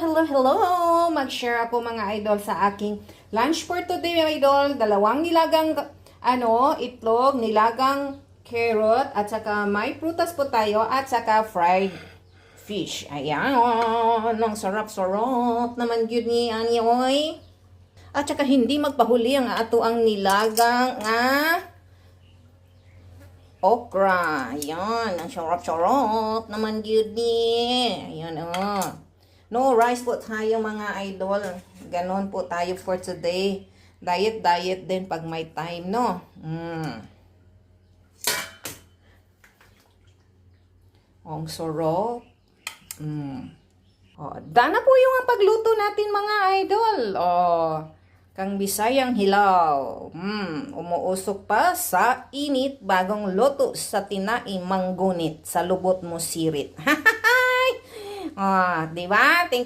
Hello! Mag-share ako mga idol sa aking lunch for today mga idol. Dalawang nilagang itlog, nilagang carrot, at saka may prutas po tayo, at saka fried fish. Ayan, ang sarap-sarap naman yun ni Anyoy. At saka hindi magpahuli ang ato ang nilagang okra. Ayan, ang sarap-sarap naman yun ni. Ayan, No rice po tayo mga idol. Ganon po tayo for today. Diet din pag may time, no? Ang sarap. Dana po yung pagluto natin mga idol. Kang Bisayang hilaw. Umuusok pa sa init bagong luto sa tinaing manggunit sa lubot mo sirit. Di ba? Thank you.